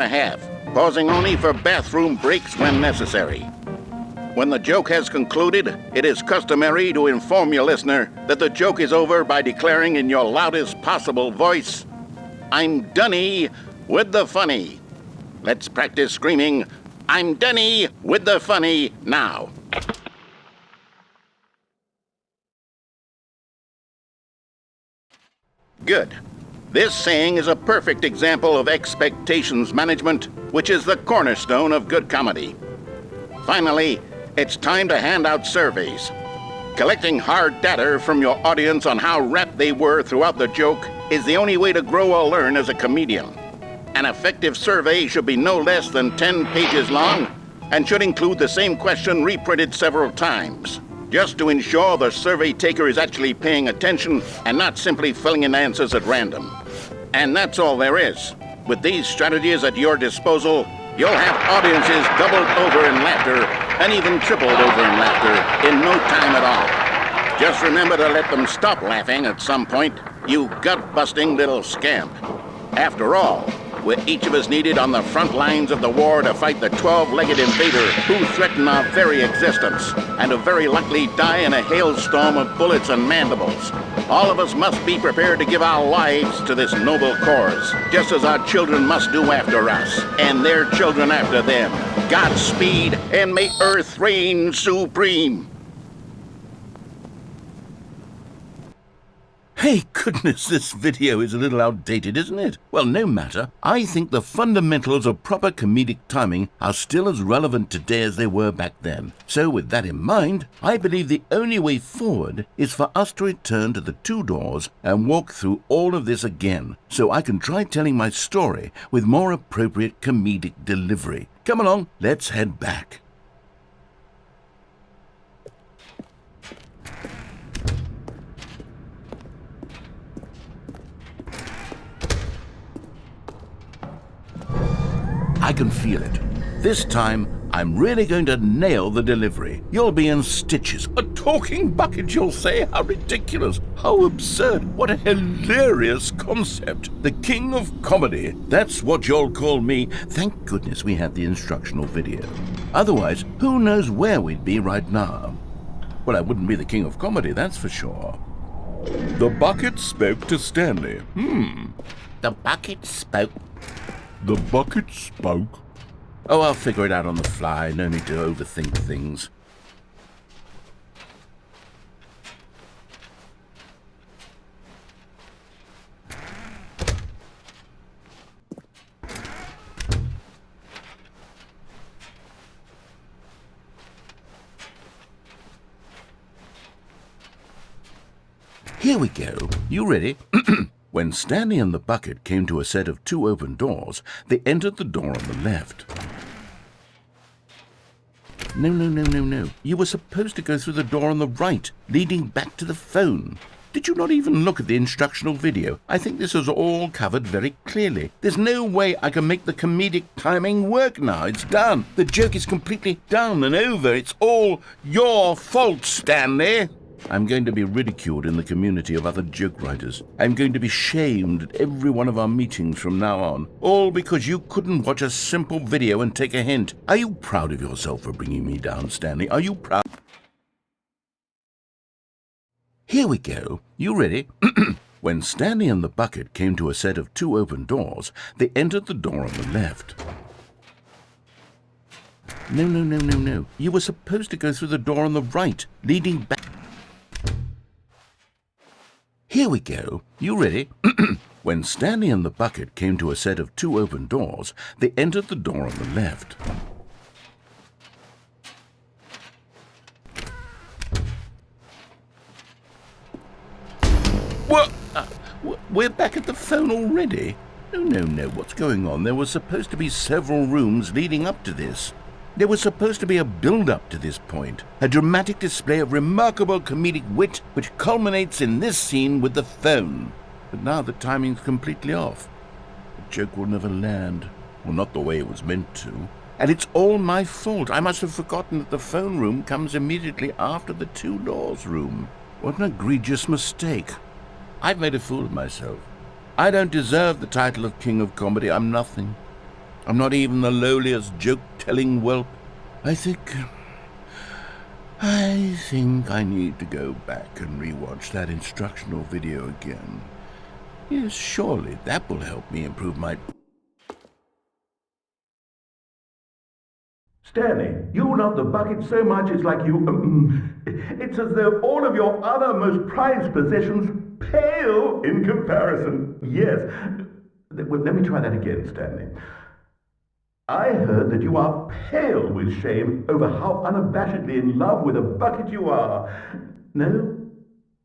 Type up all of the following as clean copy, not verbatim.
a half, pausing only for bathroom breaks when necessary. When the joke has concluded, it is customary to inform your listener that the joke is over by declaring in your loudest possible voice, "I'm Dunny with the funny." Let's practice screaming, "I'm Dunny with the funny" now. Good. This saying is a perfect example of expectations management, which is the cornerstone of good comedy. Finally, it's time to hand out surveys. Collecting hard data from your audience on how rapt they were throughout the joke is the only way to grow or learn as a comedian. An effective survey should be no less than 10 pages long and should include the same question reprinted several times, just to ensure the survey taker is actually paying attention and not simply filling in answers at random. And that's all there is. With these strategies at your disposal, you'll have audiences doubled over in laughter and even tripled over in laughter in no time at all. Just remember to let them stop laughing at some point, you gut-busting little scamp. After all, we're each of us needed on the front lines of the war to fight the 12-legged invader who threaten our very existence and who very likely die in a hailstorm of bullets and mandibles. All of us must be prepared to give our lives to this noble cause, just as our children must do after us, and their children after them. Godspeed, and may Earth reign supreme. Hey, goodness, this video is a little outdated, isn't it? Well, no matter. I think the fundamentals of proper comedic timing are still as relevant today as they were back then. So with that in mind, I believe the only way forward is for us to return to the two doors and walk through all of this again, so I can try telling my story with more appropriate comedic delivery. Come along, let's head back. I can feel it. This time, I'm really going to nail the delivery. You'll be in stitches. A talking bucket, you'll say? How ridiculous. How absurd. What a hilarious concept. The king of comedy. That's what you'll call me. Thank goodness we had the instructional video. Otherwise, who knows where we'd be right now. Well, I wouldn't be the king of comedy, that's for sure. The bucket spoke to Stanley. The bucket spoke. The bucket spoke. Oh, I'll figure it out on the fly. No need to overthink things. Here we go. You ready? When Stanley and the bucket came to a set of two open doors, they entered the door on the left. No. You were supposed to go through the door on the right, leading back to the phone. Did you not even look at the instructional video? I think this is all covered very clearly. There's no way I can make the comedic timing work now. It's done. The joke is completely done and over. It's all your fault, Stanley. I'm going to be ridiculed in the community of other joke writers. I'm going to be shamed at every one of our meetings from now on, all because you couldn't watch a simple video and take a hint. Are you proud of yourself for bringing me down, Stanley? Are you proud? Here we go. You ready? When Stanley and the bucket came to a set of two open doors, they entered the door on the left. No. You were supposed to go through the door on the right, leading back. Here we go. You ready? When Stanley and the bucket came to a set of two open doors, they entered the door on the left. What? We're back at the phone already? No. What's going on? There were supposed to be several rooms leading up to this. There was supposed to be a build-up to this point, a dramatic display of remarkable comedic wit which culminates in this scene with the phone. But now the timing's completely off. The joke will never land, well, not the way it was meant to. And it's all my fault. I must have forgotten that the phone room comes immediately after the two doors room. What an egregious mistake. I've made a fool of myself. I don't deserve the title of King of Comedy. I'm nothing. I'm not even the lowliest joke-telling whelp. I think I need to go back and rewatch that instructional video again. Yes, surely that will help me improve my... Stanley, you love the bucket so much it's like you... it's as though all of your other most prized possessions pale in comparison. Yes. Well, let me try that again, Stanley. I heard that you are pale with shame over how unabashedly in love with a bucket you are. No?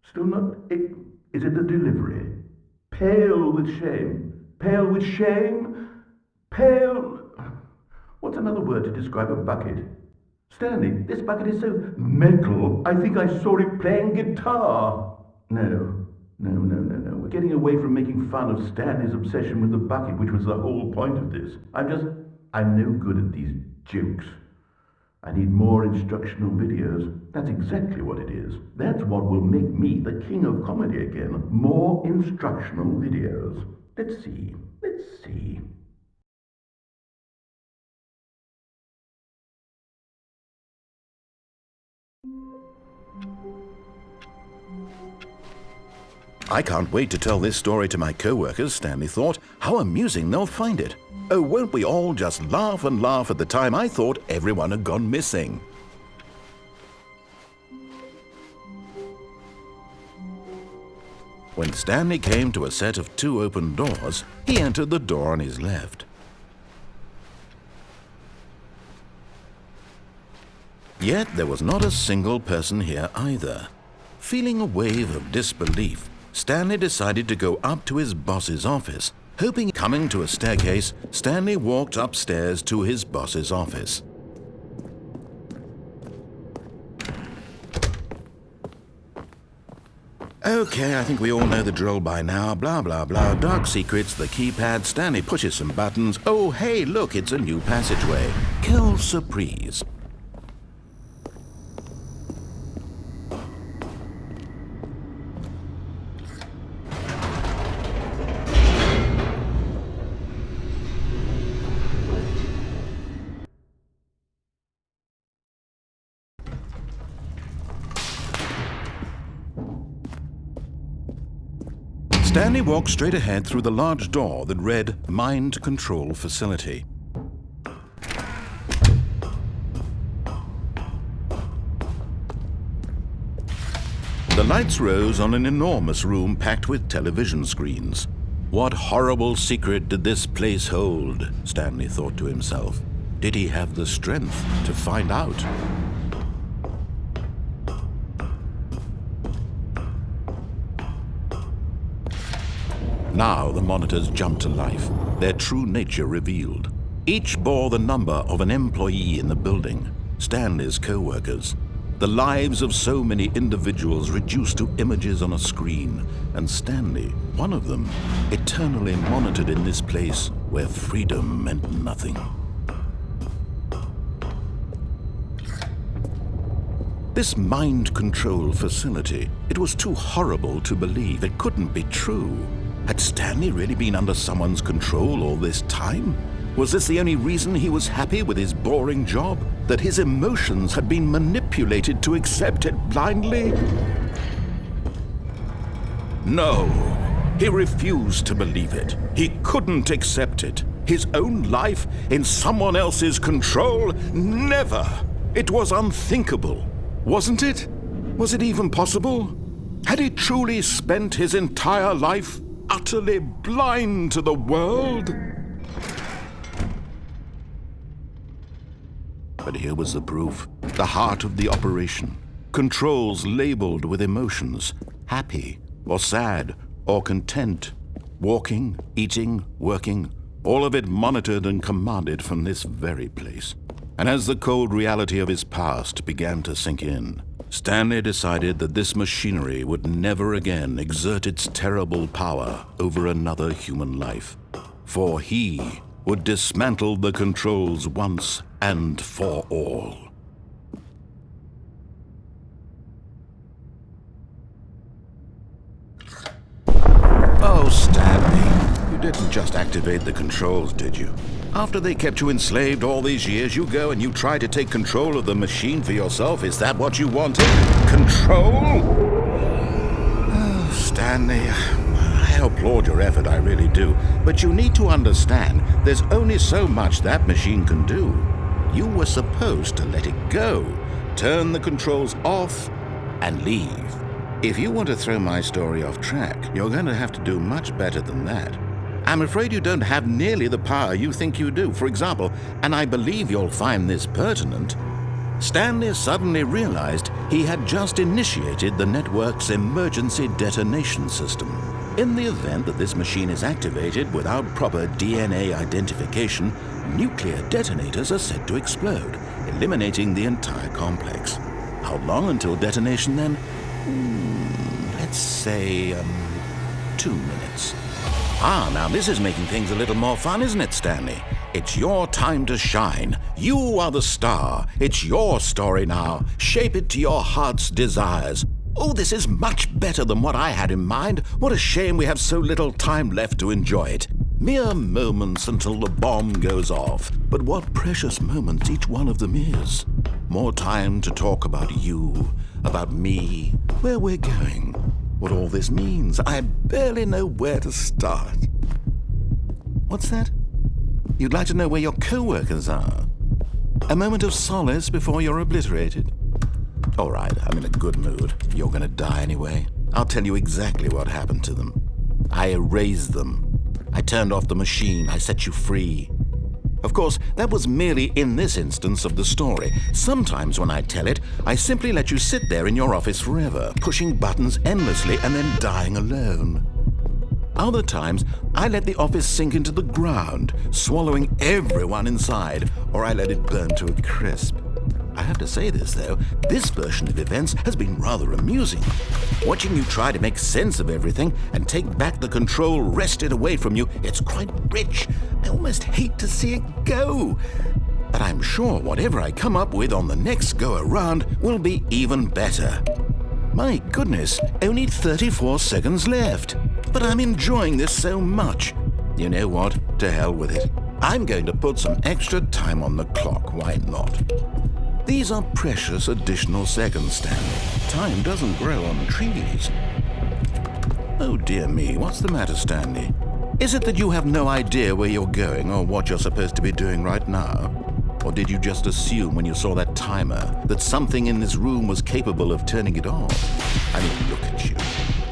Still not? Is it the delivery? Pale with shame. Pale with shame? Pale... What's another word to describe a bucket? Stanley, this bucket is so metal, I think I saw it playing guitar. No. We're getting away from making fun of Stanley's obsession with the bucket, which was the whole point of this. I'm no good at these jokes. I need more instructional videos. That's exactly what it is. That's what will make me the king of comedy again. More instructional videos. Let's see. I can't wait to tell this story to my co-workers, Stanley thought. How amusing they'll find it. Oh, won't we all just laugh and laugh at the time I thought everyone had gone missing. When Stanley came to a set of 2 open doors, he entered the door on his left. Yet there was not a single person here either. Feeling a wave of disbelief, Stanley decided to go up to his boss's office. Coming to a staircase, Stanley walked upstairs to his boss's office. Okay, I think we all know the drill by now. Blah, blah, blah. Dark secrets, the keypad. Stanley pushes some buttons. Oh, hey, look, it's a new passageway. Quelle surprise. Stanley walked straight ahead through the large door that read Mind Control Facility. The lights rose on an enormous room packed with television screens. What horrible secret did this place hold? Stanley thought to himself. Did he have the strength to find out? Now the monitors jumped to life, their true nature revealed. Each bore the number of an employee in the building, Stanley's co-workers. The lives of so many individuals reduced to images on a screen, and Stanley, one of them, eternally monitored in this place where freedom meant nothing. This mind control facility, it was too horrible to believe. It couldn't be true. Had Stanley really been under someone's control all this time? Was this the only reason he was happy with his boring job? That his emotions had been manipulated to accept it blindly? No, he refused to believe it. He couldn't accept it. His own life in someone else's control? Never! It was unthinkable. Wasn't it? Was it even possible? Had he truly spent his entire life utterly blind to the world? But here was the proof, the heart of the operation. Controls labeled with emotions, happy or sad or content. Walking, eating, working, all of it monitored and commanded from this very place. And as the cold reality of his past began to sink in, Stanley decided that this machinery would never again exert its terrible power over another human life. For he would dismantle the controls once and for all. Oh, Stanley, you didn't just activate the controls, did you? After they kept you enslaved all these years, you go and you try to take control of the machine for yourself. Is that what you wanted? Control? Oh, Stanley, I applaud your effort, I really do. But you need to understand, there's only so much that machine can do. You were supposed to let it go, turn the controls off, and leave. If you want to throw my story off track, you're going to have to do much better than that. I'm afraid you don't have nearly the power you think you do. For example, and I believe you'll find this pertinent, Stanley suddenly realized he had just initiated the network's emergency detonation system. In the event that this machine is activated without proper DNA identification, nuclear detonators are said to explode, eliminating the entire complex. How long until detonation then? Let's say, 2 minutes. Now this is making things a little more fun, isn't it, Stanley? It's your time to shine. You are the star. It's your story now. Shape it to your heart's desires. Oh, this is much better than what I had in mind. What a shame we have so little time left to enjoy it. Mere moments until the bomb goes off. But what precious moments each one of them is. More time to talk about you, about me, where we're going, what all this means. I barely know where to start. What's that? You'd like to know where your co-workers are? A moment of solace before you're obliterated? All right, I'm in a good mood. You're gonna die anyway. I'll tell you exactly what happened to them. I erased them. I turned off the machine. I set you free. Of course, that was merely in this instance of the story. Sometimes when I tell it, I simply let you sit there in your office forever, pushing buttons endlessly and then dying alone. Other times, I let the office sink into the ground, swallowing everyone inside, or I let it burn to a crisp. I have to say this, though, this version of events has been rather amusing. Watching you try to make sense of everything and take back the control wrested away from you, it's quite rich. I almost hate to see it go. But I'm sure whatever I come up with on the next go-around will be even better. My goodness, only 34 seconds left. But I'm enjoying this so much. You know what? To hell with it. I'm going to put some extra time on the clock. Why not? These are precious additional seconds, Stanley. Time doesn't grow on trees. Oh dear me, what's the matter, Stanley? Is it that you have no idea where you're going or what you're supposed to be doing right now? Or did you just assume when you saw that timer that something in this room was capable of turning it off? I mean, look at you.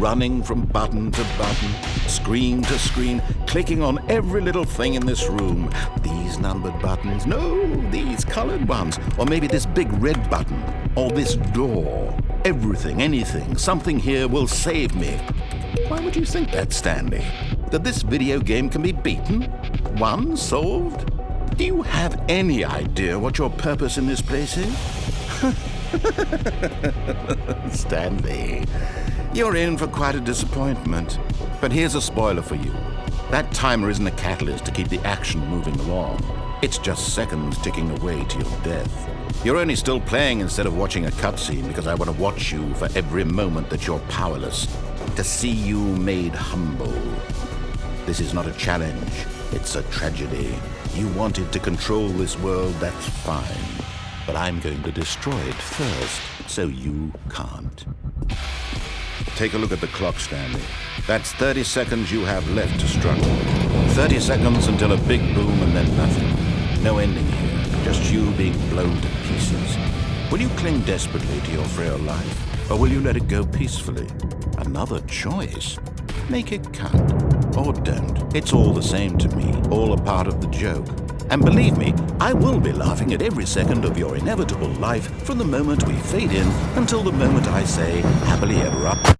Running from button to button, screen to screen, clicking on every little thing in this room. These numbered buttons, no, these colored ones. Or maybe this big red button, or this door. Everything, anything, something here will save me. Why would you think that, Stanley? That this video game can be beaten? Won? Solved? Do you have any idea what your purpose in this place is? Stanley, you're in for quite a disappointment. But here's a spoiler for you. That timer isn't a catalyst to keep the action moving along. It's just seconds ticking away to your death. You're only still playing instead of watching a cutscene because I want to watch you for every moment that you're powerless. To see you made humble. This is not a challenge. It's a tragedy. You wanted to control this world, that's fine. But I'm going to destroy it first, so you can't. Take a look at the clock, Stanley. That's 30 seconds you have left to struggle. 30 seconds until a big boom and then nothing. No ending here, just you being blown to pieces. Will you cling desperately to your frail life, or will you let it go peacefully? Another choice. Make it count, or don't. It's all the same to me, all a part of the joke. And believe me, I will be laughing at every second of your inevitable life from the moment we fade in until the moment I say, happily ever after.